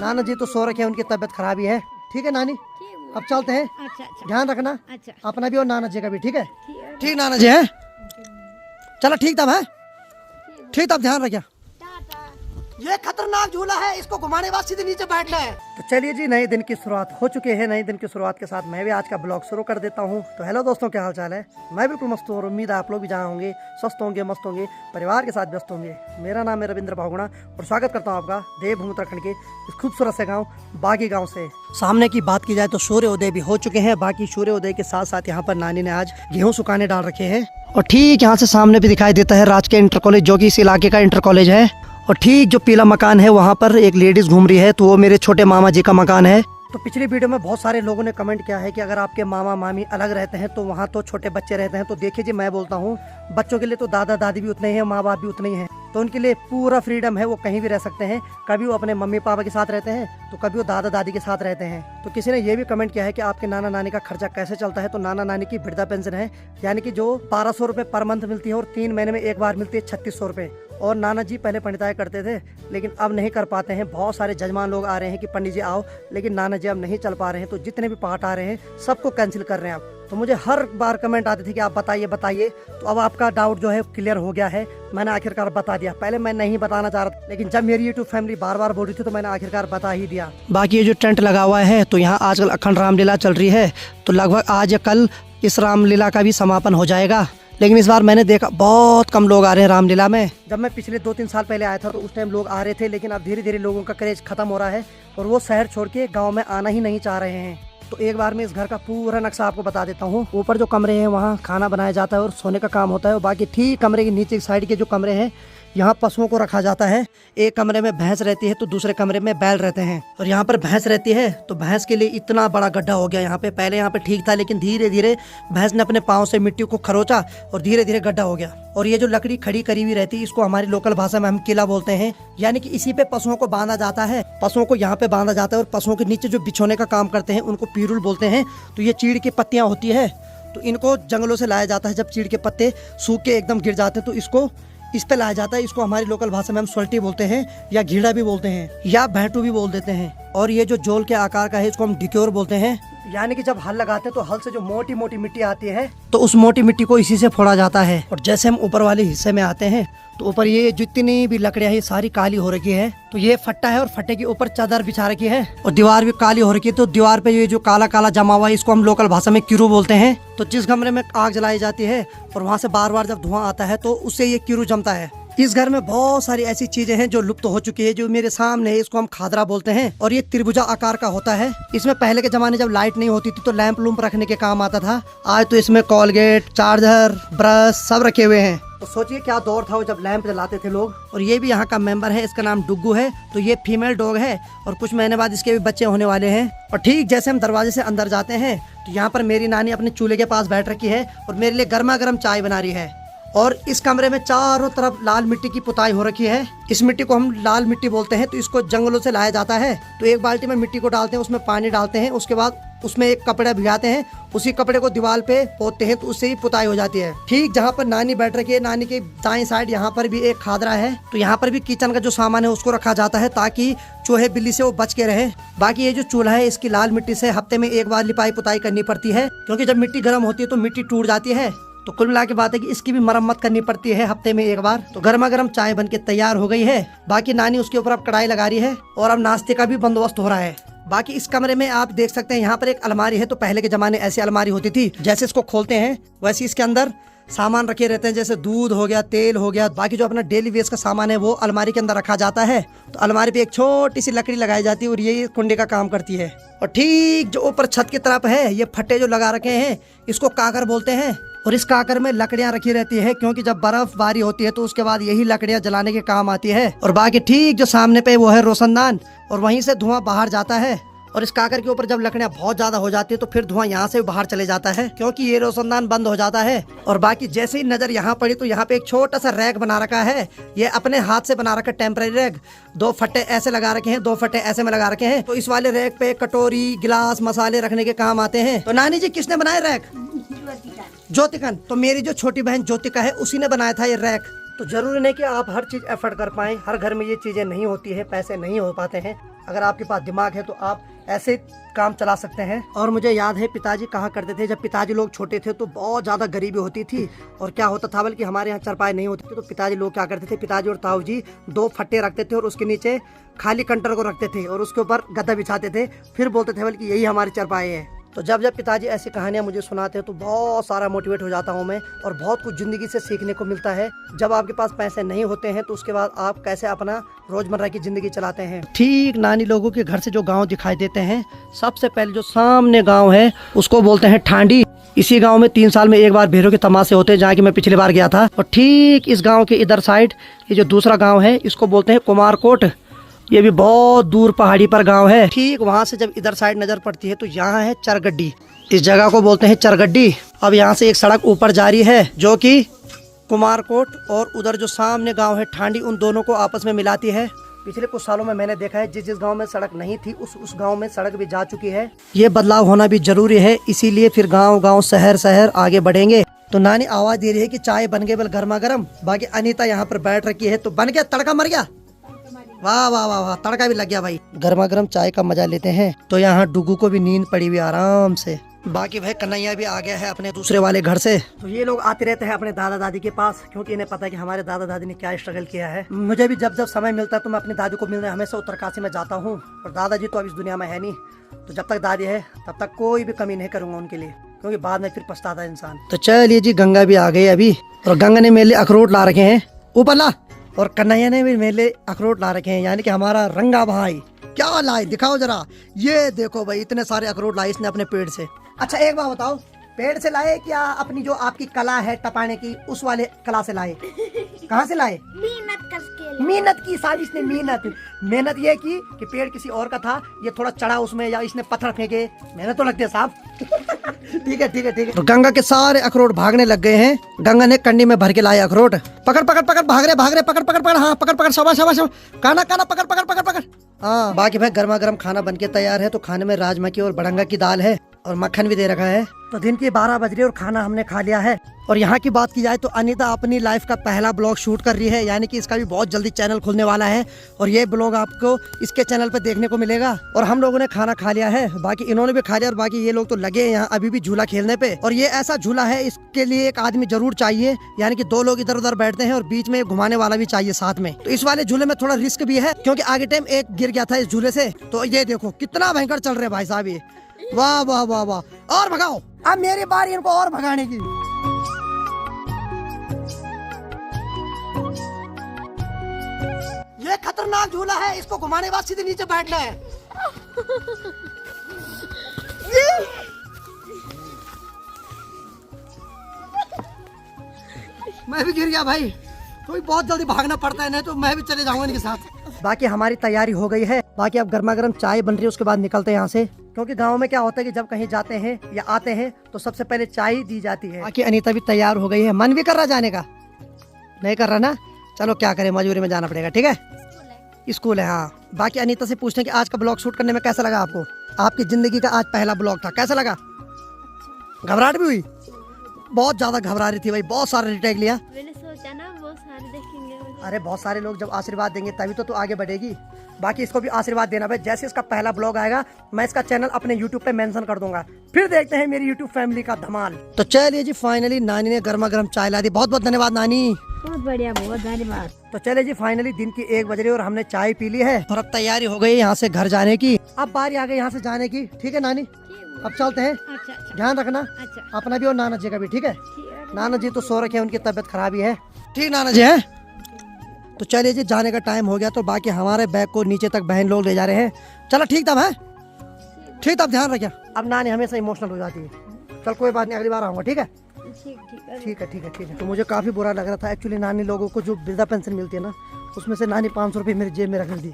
नाना जी तो सो रखे हैं, उनकी तबीयत खराब ही है। ठीक है नानी, अब चलते हैं। अच्छा ध्यान रखना अपना भी और नाना जी का भी। ठीक है, ठीक ठीक नाना जी है। चलो ठीक तब है, ठीक तब ध्यान रखिए। ये खतरनाक झूला है, इसको घुमाने बाद सीधे नीचे बैठना है। तो चलिए जी, नए दिन की शुरुआत हो चुके हैं। नए दिन की शुरुआत के साथ मैं भी आज का ब्लॉग शुरू कर देता हूँ। तो हेलो दोस्तों, क्या हाल चाल है? मैं बिल्कुल मस्त हूँ और उम्मीद है आप लोग भी जहाँ होंगे स्वस्थ होंगे, मस्त होंगे, परिवार के साथ व्यस्त होंगे। मेरा नाम है रविंद्र बहुगुणा और स्वागत करता हूँ आपका देवभूमि उत्तराखंड के इस खूबसूरत से गाँव बागी गाँव से। सामने की बात की जाए तो सूर्योदय भी हो चुके हैं। बाकी सूर्योदय के साथ साथ यहाँ पर नानी ने आज गेहूँ सुखाने डाल रखे हैं। और ठीक यहाँ से सामने भी दिखाई देता है राजकीय इंटर कॉलेज, जो कि इस इलाके का इंटर कॉलेज है। और ठीक जो पीला मकान है वहाँ पर एक लेडीज घूम रही है, तो वो मेरे छोटे मामा जी का मकान है। तो पिछली वीडियो में बहुत सारे लोगों ने कमेंट किया है कि अगर आपके मामा मामी अलग रहते हैं तो वहाँ तो छोटे बच्चे रहते हैं। तो देखिए जी, मैं बोलता हूँ बच्चों के लिए तो दादा दादी भी उतने ही हैं, माँ बाप भी उतने ही हैं। तो उनके लिए पूरा फ्रीडम है, वो कहीं भी रह सकते हैं। कभी वो अपने मम्मी पापा के साथ रहते हैं तो कभी वो दादा दादी के साथ रहते हैं। तो किसी ने ये भी कमेंट किया है कि आपके नाना नानी का खर्चा कैसे चलता है। तो नाना नानी की वृद्धा पेंशन है, यानी कि जो 1200 रुपये पर मंथ मिलती है और 3 महीने में एक बार मिलती है 3600 रुपये। और नाना जी पहले पंडिताई करते थे लेकिन अब नहीं कर पाते हैं। बहुत सारे जजमान लोग आ रहे हैं कि पंडित जी आओ, लेकिन नाना जी अब नहीं चल पा रहे हैं। तो जितने भी पाठ आ रहे हैं सबको कैंसिल कर रहे हैं अब। तो मुझे हर बार कमेंट आते थे कि आप बताइए बताइए। तो अब आपका डाउट जो है क्लियर हो गया है, मैंने आखिरकार बता दिया। पहले मैं नहीं बताना चाह रहा था, लेकिन जब मेरी यूट्यूब फैमिली बार बार बोल रही थी तो मैंने आखिरकार बता ही दिया। बाकी ये जो टेंट लगा हुआ है, तो यहाँ आजकल अखंड रामलीला चल रही है। तो लगभग आज या कल इस रामलीला का भी समापन हो जाएगा। लेकिन इस बार मैंने देखा बहुत कम लोग आ रहे हैं रामलीला में। जब मैं पिछले 2-3 साल पहले आया था तो उस टाइम लोग आ रहे थे, लेकिन अब धीरे धीरे लोगों का क्रेज खत्म हो रहा है और वो शहर छोड़ के गाँव में आना ही नहीं चाह रहे हैं। तो एक बार मैं इस घर का पूरा नक्शा आपको बता देता हूँ। ऊपर जो कमरे हैं वहाँ खाना बनाया जाता है और सोने का काम होता है। और बाकी ठीक कमरे के नीचे साइड के जो कमरे हैं, यहाँ पशुओं को रखा जाता है। एक कमरे में भैंस रहती है तो दूसरे कमरे में बैल रहते हैं। और यहाँ पर भैंस रहती है तो भैंस के लिए इतना बड़ा गड्ढा हो गया यहाँ पे। पहले यहाँ पे ठीक था, लेकिन धीरे धीरे भैंस ने अपने पाँव से मिट्टी को खरोचा और धीरे धीरे गड्ढा हो गया। और ये जो लकड़ी खड़ी करी हुई रहती है, इसको हमारी लोकल भाषा में हम किला बोलते हैं। यानी कि इसी पे पशुओं को बांधा जाता है। पशुओं को यहाँ पे बांधा जाता है और पशुओं के नीचे जो बिछोने का काम करते हैं उनको पीरुल बोलते हैं। तो ये चीड़ की पत्तियाँ होती है, तो इनको जंगलों से लाया जाता है। जब चीड़ के पत्ते सूख के एकदम गिर जाते हैं तो इसको इस पे लाया जाता है। इसको हमारी लोकल भाषा में हम सोल्टी बोलते हैं, या घीड़ा भी बोलते हैं, या भैंटू भी बोल देते हैं। और ये जो जोल के आकार का है इसको हम डिक्योर बोलते हैं। यानी कि जब हल लगाते हैं तो हल से जो मोटी मोटी मिट्टी आती है तो उस मोटी मिट्टी को इसी से फोड़ा जाता है। और जैसे हम ऊपर वाले हिस्से में आते हैं तो ऊपर ये जितनी भी लकड़ियाँ है सारी काली हो रखी है। तो ये फट्टा है और फट्टे के ऊपर चादर बिछा रखी है और दीवार भी काली हो रखी है। तो दीवार पे ये जो काला काला जमा हुआ है इसको हम लोकल भाषा में किरू बोलते हैं। तो जिस कमरे में आग जलाई जाती है और वहाँ से बार बार जब धुआं आता है तो उससे ये किरू जमता है। इस घर में बहुत सारी ऐसी चीजें हैं जो लुप्त हो चुकी है। जो मेरे सामने है इसको हम खादरा बोलते हैं और ये त्रिभुजा आकार का होता है। इसमें पहले के जमाने जब लाइट नहीं होती थी तो लैंप लूम्प रखने के काम आता था। आज तो इसमें कॉलगेट, चार्जर, ब्रश सब रखे हुए हैं। तो सोचिए क्या दौर था वो जब लैंप जलाते थे लोग। और ये भी यहाँ का मेंबर है, इसका नाम डुग्गू है। तो ये फीमेल डॉग है और कुछ महीने बाद इसके भी बच्चे होने वाले हैं। और ठीक जैसे हम दरवाजे से अंदर जाते हैं तो यहाँ पर मेरी नानी अपने चूल्हे के पास बैठ रखी है और मेरे लिए गर्मा गर्म चाय बना रही है। और इस कमरे में चारों तरफ लाल मिट्टी की पुताई हो रखी है। इस मिट्टी को हम लाल मिट्टी बोलते हैं। तो इसको जंगलों से लाया जाता है। तो एक बाल्टी में मिट्टी को डालते हैं, उसमें पानी डालते हैं, उसके बाद उसमें एक कपड़ा भिगाते हैं, उसी कपड़े को दीवार पे पोतते हैं तो उससे ही पुताई हो जाती है। ठीक जहाँ पर नानी बैठ रखी है, नानी के दाएं साइड यहाँ पर भी एक खादरा है। तो यहाँ पर भी किचन का जो सामान है उसको रखा जाता है ताकि चूहे बिल्ली से वो बच के रहे। बाकी ये जो चूल्हा है इसकी लाल मिट्टी से हफ्ते में एक बार लिपाई पुताई करनी पड़ती है, क्योंकि जब मिट्टी गर्म होती है तो मिट्टी टूट जाती है। तो कुल मिला के बात है कि इसकी भी मरम्मत करनी पड़ती है हफ्ते में एक बार। तो गर्मा गर्म चाय बन के तैयार हो गई है। बाकी नानी उसके ऊपर अब कढ़ाई लगा रही है और अब नाश्ते का भी बंदोबस्त हो रहा है। बाकी इस कमरे में आप देख सकते हैं यहाँ पर एक अलमारी है। तो पहले के जमाने ऐसी अलमारी होती थी, जैसे इसको खोलते हैं वैसे इसके अंदर सामान रखे रहते हैं, जैसे दूध हो गया, तेल हो गया। बाकी जो अपना डेली वेस्ट का सामान है वो अलमारी के अंदर रखा जाता है। तो अलमारी पे एक छोटी सी लकड़ी लगाई जाती है और ये कुंडे का काम करती है। और ठीक जो ऊपर छत की तरफ है ये फट्टे जो लगा रखे हैं इसको काकर बोलते हैं। और इस काकर में लकड़ियां रखी रहती है, क्योंकि जब बर्फबारी होती है तो उसके बाद यही लकड़ियां जलाने के काम आती है। और बाकी ठीक जो सामने पे वो है रोशनदान और वहीं से धुआं बाहर जाता है। और इस काकर के ऊपर जब लकड़ियां बहुत ज्यादा हो जाती है तो फिर धुआं यहाँ से बाहर चले जाता है, क्योंकि ये रोशनदान बंद हो जाता है। और बाकी जैसे ही नजर यहाँ पड़ी तो यहाँ पे एक छोटा सा रैक बना रखा है। ये अपने हाथ से बना रखा है, टेम्पररी रैक। 2 फट्टे ऐसे लगा रखे हैं, 2 फट्टे ऐसे में लगा रखे हैं। तो इस वाले रैक पे कटोरी, गिलास, मसाले रखने के काम आते हैं। तो नानी जी किसने बनाया रैक? ज्योतिकन। तो मेरी जो छोटी बहन ज्योतिका है उसी ने बनाया था ये रैक। तो जरूरी नहीं कि आप हर चीज एफर्ट कर पाएं। हर घर में ये चीजें नहीं होती है, पैसे नहीं हो पाते हैं। अगर आपके पास दिमाग है तो आप ऐसे काम चला सकते हैं। और मुझे याद है पिताजी कहा करते थे, जब पिताजी लोग छोटे थे तो बहुत ज़्यादा गरीबी होती थी। और क्या होता था, बल्कि हमारे यहाँ चारपाई नहीं होती थी, तो पिताजी लोग क्या करते थे, पिताजी और ताऊ जी 2 फट्टे रखते थे और उसके नीचे खाली कंटर को रखते थे और उसके ऊपर गद्दा बिछाते थे, फिर बोलते थे बल्कि यही हमारी चारपाई है। तो जब जब पिताजी ऐसी कहानियाँ मुझे सुनाते हैं तो बहुत सारा मोटिवेट हो जाता हूँ मैं, और बहुत कुछ ज़िंदगी से सीखने को मिलता है। जब आपके पास पैसे नहीं होते हैं तो उसके बाद आप कैसे अपना रोज़मर्रा की ज़िंदगी चलाते हैं। ठीक नानी लोगों के घर से जो गांव दिखाई देते हैं, सबसे पहले जो सामने गांव है उसको बोलते हैं ठांडी। इसी गांव में 3 साल में एक बार भेड़ों के तमाशे होते हैं, जहाँ की मैं पिछली बार गया था। और ठीक इस गाँव के इधर साइड ये जो दूसरा गाँव है इसको बोलते हैं कुमारकोट। ये भी बहुत दूर पहाड़ी पर गांव है। ठीक वहां से जब इधर साइड नजर पड़ती है तो यहाँ है चरगड्डी। इस जगह को बोलते हैं चरगड्डी। अब यहाँ से एक सड़क ऊपर जा रही है जो कि कुमारकोट और उधर जो सामने गांव है ठांडी, उन दोनों को आपस में मिलाती है। पिछले कुछ सालों में मैंने देखा है जिस गांव में सड़क नहीं थी उस गांव में सड़क भी जा चुकी है। ये बदलाव होना भी जरूरी है, इसीलिए फिर गाँव शहर आगे बढ़ेंगे। तो नानी आवाज दे रही है कि चाय बन गई बल गर्मा गर्म। बाकी अनीता यहाँ पर बैठ रखी है। तो बन गया, तड़का मर गया। वाह वाह वाह वाह, तड़का भी लग गया भाई। गर्मा गर्म चाय का मजा लेते हैं। तो यहाँ डुगू को भी नींद पड़ी हुई आराम से। बाकी भाई कन्हैया भी आ गया है अपने दूसरे वाले घर से। तो ये लोग आते रहते हैं अपने दादा दादी के पास, क्योंकि इन्हें पता है कि हमारे दादा दादी ने क्या स्ट्रगल किया है। मुझे भी जब जब समय मिलता है तो मैं अपनी दादी को मिलने हमेशा उत्तरकाशी में जाता हूँ। और दादाजी तो अब इस दुनिया में है नहीं, तो जब तक दादी है तब तक कोई भी कमी नहीं करूंगा उनके लिए, क्योंकि बाद में फिर पछताता है इंसान। तो चलिए जी, गंगा भी आ गई अभी, और गंगा ने मेरे लिए अखरोट ला रखे हैं ऊपर ला, और कन्हैया ने भी मेरे लिए अखरोट ला रखे हैं, यानी कि हमारा रंगा भाई। क्या लाए दिखाओ जरा। ये देखो भाई, इतने सारे अखरोट लाए इसने अपने पेड़ से। अच्छा एक बात बताओ, पेड़ से लाए क्या अपनी जो आपकी कला है टपाने की उस वाले कला से लाए? कहाँ से लाए? मेहनत की साहब इसने, मेहनत ये की कि पेड़ किसी और का था, ये थोड़ा चढ़ा उसमें या इसने पत्थर फेंके, मेहनत तो लगती है साहब। ठीक है ठीक है ठीक है। तो गंगा के सारे अखरोट भागने लग गए हैं। गंगा ने कंडी में भर के लाए अखरोट। पकड़ पकड़ पकड़, भाग रहे पकड़ पकड़ पकड़, हाँ पकड़ पकड़, शाबाश शाबाश, काना काना, पकड़ पकड़ पकड़ पकड़। हाँ बाकी भाई गर्मा गर्म खाना बन के तैयार है। तो खाने में राजमा की और बड़ंगा की दाल है और मक्खन भी दे रखा है। तो दिन के 12 बज रहे और खाना हमने खा लिया है। और यहाँ की बात की जाए तो अनीता अपनी लाइफ का पहला ब्लॉग शूट कर रही है, यानी कि इसका भी बहुत जल्दी चैनल खुलने वाला है और ये ब्लॉग आपको इसके चैनल पे देखने को मिलेगा। और हम लोगों ने खाना खा लिया है, बाकी इन्होंने भी खा लिया, और बाकी ये लोग तो लगे हैं यहाँ अभी भी झूला खेलने पे। और ये ऐसा झूला है, इसके लिए एक आदमी जरूर चाहिए, यानी कि 2 लोग इधर उधर बैठते हैं और बीच में घुमाने वाला भी चाहिए साथ में। तो इस वाले झूले में थोड़ा रिस्क भी है, क्योंकि आगे टाइम एक गिर गया था इस झूले से। तो ये देखो कितना भयंकर चल रहे हैं भाई साहब ये। वाह वाह वाह वाह, और भगाओ, अब मेरी बारी इनको और भगाने की। ये खतरनाक झूला है, इसको घुमाने बाद सीधे नीचे बैठना है। मैं भी गिर गया भाई, तो बहुत जल्दी भागना पड़ता है, नहीं तो मैं भी चले जाऊंगा इनके साथ। बाकी हमारी तैयारी हो गई है। बाकी अब गर्मा गर्म चाय बन रही है, उसके बाद निकलते हैं यहाँ से, क्योंकि गांव में क्या होता है कि जब कहीं जाते हैं या आते हैं तो सबसे पहले चाय दी जाती है। बाकी अनीता भी तैयार हो गई है। मन भी कर रहा जाने का? नहीं कर रहा ना? चलो क्या करें, मजबूरी में जाना पड़ेगा। ठीक है, स्कूल है। हाँ बाकी अनीता से पूछते हैं कि आज का ब्लॉग शूट करने में कैसा लगा आपको? आपकी जिंदगी का आज पहला ब्लॉग था, कैसा लगा? घबराहट भी हुई? बहुत ज्यादा घबरा रही थी भाई, बहुत सारा रिटेक लिया। मैंने सोचा ना बहुत सारे देखेंगे। अरे बहुत सारे लोग जब आशीर्वाद देंगे तभी तो आगे बढ़ेगी। बाकी इसको भी आशीर्वाद देना भाई, जैसे इसका पहला ब्लॉग आएगा मैं इसका चैनल अपने YouTube पे मेंशन कर दूंगा, फिर देखते हैं मेरी YouTube फैमिली का धमाल। तो चलिए जी, फाइनली नानी ने गर्मा गर्म चाय ला दी। बहुत बहुत धन्यवाद नानी, बहुत बढ़िया, बहुत धन्यवाद। तो चले जी, फाइनली दिन की 1 बज रही है और हमने चाय पी ली है और अब तैयारी हो गई यहाँ से घर जाने की। अब बारी आ गई यहाँ से जाने की। ठीक है नानी, अब चलते हैं। अच्छा, ध्यान रखना अच्छा। अपना भी और नाना जी का भी। ठीक है, नाना जी तो सो रखे हैं, उनकी तबीयत खराब ही है। ठीक नाना जी है। तो चलिए जी, जाने का टाइम हो गया। तो बाकी हमारे बैग को नीचे तक बहन लोग ले जा रहे हैं। चलो ठीक था भाई, ठीक था, ध्यान रखिए। अब नानी हमेशा इमोशनल हो जाती है। चल कोई बात नहीं, अगली बार आऊँगा। ठीक है ठीक है ठीक है ठीक है। तो मुझे काफ़ी बुरा लग रहा था एक्चुअली, नानी लोगों को जो वृद्धा पेंशन मिलती है ना, उसमें से नानी 500 रुपये मेरी जेब में रख दी,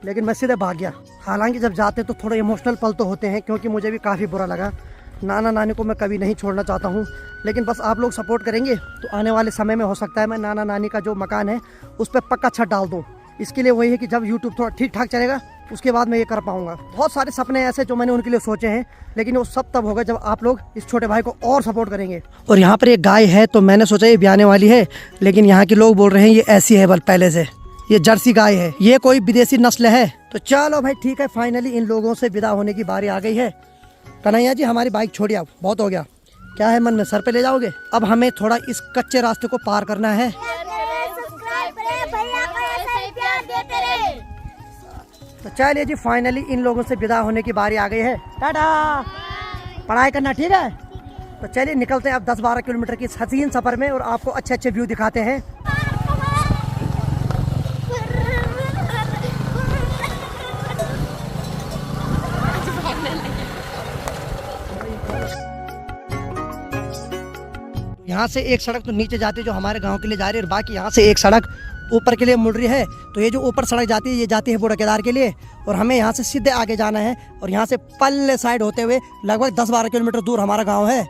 लेकिन मैं सीधे भाग गया। हालांकि जब जाते तो थोड़े इमोशनल पल तो होते हैं, क्योंकि मुझे भी काफ़ी बुरा लगा। नाना नानी को मैं कभी नहीं छोड़ना चाहता हूँ, लेकिन बस आप लोग सपोर्ट करेंगे तो आने वाले समय में हो सकता है मैं नाना नानी का जो मकान है उस पर पक्का छत डाल दूँ। इसके लिए वही है कि जब YouTube थोड़ा ठीक ठाक चलेगा उसके बाद मैं ये कर पाऊंगा। बहुत सारे सपने ऐसे जो मैंने उनके लिए सोचे हैं, लेकिन वो सब तब होगा जब आप लोग इस छोटे भाई को और सपोर्ट करेंगे। और यहाँ पर एक गाय है, तो मैंने सोचा ये ब्याने वाली है, लेकिन यहाँ के लोग बोल रहे हैं ये ऐसी है बल पहले से। ये जर्सी गाय है, ये कोई विदेशी नस्ल है। तो चलो भाई ठीक है, फाइनली इन लोगों से विदा होने की बारी आ गई है। कन्हैया जी हमारी बाइक छोड़िए, अब बहुत हो गया। क्या है मन में, सर पे ले जाओगे? अब हमें थोड़ा इस कच्चे रास्ते को पार करना है। तो चलिए जी फाइनली इन लोगों से विदा होने की बारी आ गई है। टाटा, पढ़ाई करना ठीक है। तो चलिए निकलते हैं अब 10-12 किलोमीटर की हसीन सफर में और आपको अच्छे अच्छे व्यू दिखाते हैं। यहाँ से एक सड़क तो नीचे जाती है जो हमारे गांव के लिए जा रही है, और बाकी यहाँ से एक सड़क ऊपर के लिए मुड़ रही है। तो ये जो ऊपर सड़क जाती है ये जाती है बूढ़ा केदार के लिए, और हमें यहाँ से सीधे आगे जाना है। और यहाँ से पल्ले साइड होते हुए लगभग 10-12 किलोमीटर दूर हमारा गांव है।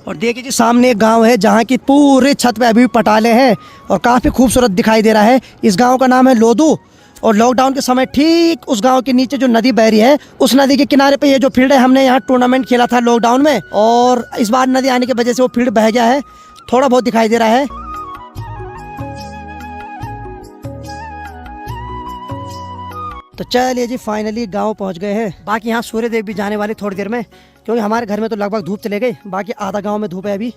और देखिए जी सामने एक गांव है जहाँ की पूरे छत पे अभी पटाले हैं और काफ़ी खूबसूरत दिखाई दे रहा है। इस गांव का नाम है लोदू। और लॉकडाउन के समय ठीक उस गांव के नीचे जो नदी बह रही है, उस नदी के किनारे पे ये जो फील्ड है, हमने यहाँ टूर्नामेंट खेला था लॉकडाउन में, और इस बार नदी आने की वजह से वो फील्ड बह गया है, थोड़ा बहुत दिखाई दे रहा है। तो चलिए जी फाइनली गांव पहुंच गए हैं। बाकी यहाँ सूर्य देव भी जाने वाले थोड़ी देर में, क्योंकि हमारे घर में तो लगभग धूप चले गई, बाकी आधा गांव में धूप है अभी।